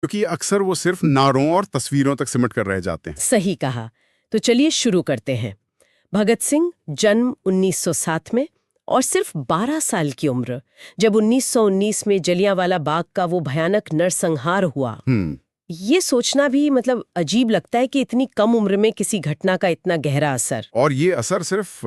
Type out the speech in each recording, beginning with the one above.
क्योंकि ये अक्सर वो सिर्फ नारों और तस्वीरों तक सिमट कर रह जाते हैं। सही कहा। तो चलिए शुरू करते हैं। भगत सिंह जन्म 1907 में और सिर्फ 12 साल की उम्र, जब 1919 में जलियांवाला बाग का वो भयानक नरसंहार हुआ। ये सोचना भी मतलब अजीब लगता है कि इतनी कम उम्र में किसी घटना का इतना गहरा असर। और ये असर सिर्फ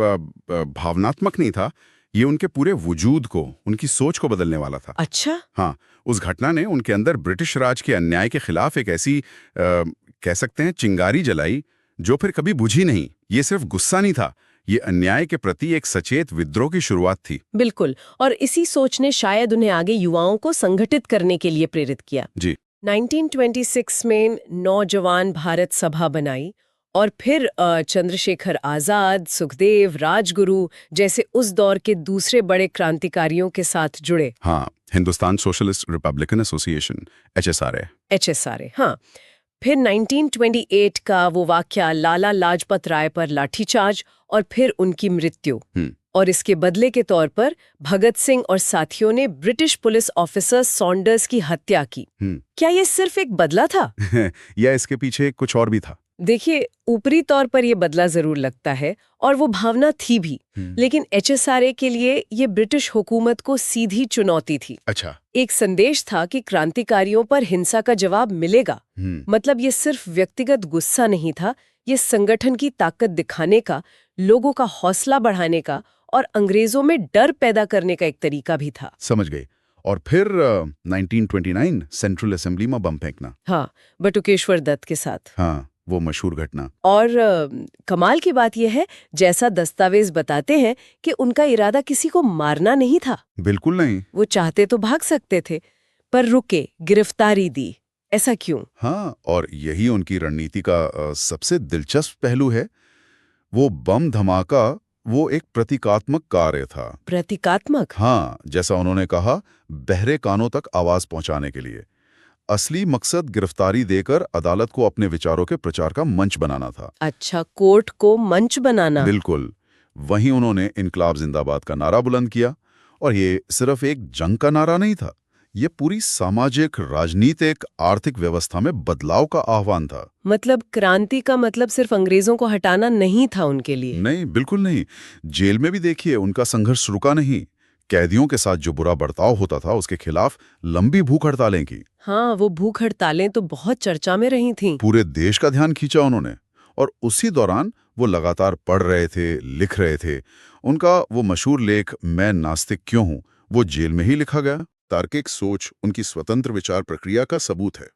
भावनात्मक नहीं था, ये उनके पूरे वजूद को, उनकी सोच को बदलने वाला था। अच्छा। हाँ, उस घटना ने उनके अंदर ब्रिटिश राज के अन्याय के खिलाफ एक ऐसी कह सकते हैं चिंगारी जलाई जो फिर कभी बुझी नहीं। ये सिर्फ गुस्सा नहीं था, ये अन्याय के प्रति एक सचेत विद्रोह की शुरुआत थी। बिल्कुल, और इसी सोच ने शायद उन्हें आगे युवाओं को संगठित करने के लिए प्रेरित किया। जी। 1926 में नौजवान भारत सभा बनाई और फिर चंद्रशेखर आजाद, सुखदेव, राजगुरु जैसे उस दौर के दूसरे बड़े क्रांतिकारियों के साथ जुड़े। हाँ, Hindustan socialist Republican association, HSRA। HSRA, हाँ। फिर 1928 का वो वाकया, लाला लाजपत राय पर लाठीचार्ज और फिर उनकी मृत्यु। और इसके बदले के तौर पर भगत सिंह और साथियों ने ब्रिटिश पुलिस ऑफिसर सॉन्डर्स की हत्या की। क्या ये सिर्फ एक बदला था? या इसके पीछे कुछ और भी था? देखिए, ऊपरी तौर पर ये बदला जरूर लगता है और वो भावना थी भी, लेकिन HSRA के लिए ये ब्रिटिश हुकूमत को सीधी चुनौती थी। अच्छा। एक संदेश था कि क्रांतिकारियों पर हिंसा का जवाब मिलेगा। मतलब ये सिर्फ व्यक्तिगत गुस्सा नहीं था, ये संगठन की ताकत दिखाने का, लोगों का हौसला बढ़ाने का और अंग्रेजों में डर पैदा करने का एक तरीका भी था। समझ गई। और फिर 1929 सेंट्रल असेंबली में बम फेंकना। हाँ, बटुकेश्वर दत्त के साथ। हाँ, वो मशहूर घटना। और कमाल की बात यह है, जैसा दस्तावेज बताते हैं, कि उनका इरादा किसी को मारना नहीं था। बिल्कुल नहीं। वो चाहते तो भाग सकते थे, पर रुके, गिरफ्तारी दी। ऐसा क्यों? हाँ, और यही उनकी रणनीति का सबसे दिलचस्प पहलू है। वो बम धमाका वो एक प्रतीकात्मक कार्य था। प्रतीकात्मक? हाँ, जैसा उन्होंने कहा, बहरे कानों तक आवाज पहुंचाने के लिए। असली मकसद गिरफ्तारी देकर अदालत को अपने विचारों के प्रचार का मंच बनाना था। अच्छा, कोर्ट को मंच बनाना। बिल्कुल। वहीं उन्होंने इनकलाब जिंदाबाद का नारा बुलंद किया, और ये सिर्फ एक जंग का नारा नहीं था, ये पूरी सामाजिक, राजनीतिक, आर्थिक व्यवस्था में बदलाव का आह्वान था। मतलब क्रांति का मतलब सिर्फ अंग्रेजों को हटाना नहीं था उनके लिए। नहीं, बिल्कुल नहीं। जेल में भी देखिए, उनका संघर्ष रुका नहीं। कैदियों के साथ जो बुरा बर्ताव होता था, उसके खिलाफ लंबी भूख हड़तालें की। हाँ, वो भूख हड़तालें तो बहुत चर्चा में रही थीं। पूरे देश का ध्यान खींचा उन्होंने। और उसी दौरान वो लगातार पढ़ रहे थे, लिख रहे थे। उनका वो मशहूर लेख, मैं नास्तिक क्यों हूं, वो जेल में ही लिखा गया। तार्किक सोच उनकी स्वतंत्र विचार प्रक्रिया का सबूत है।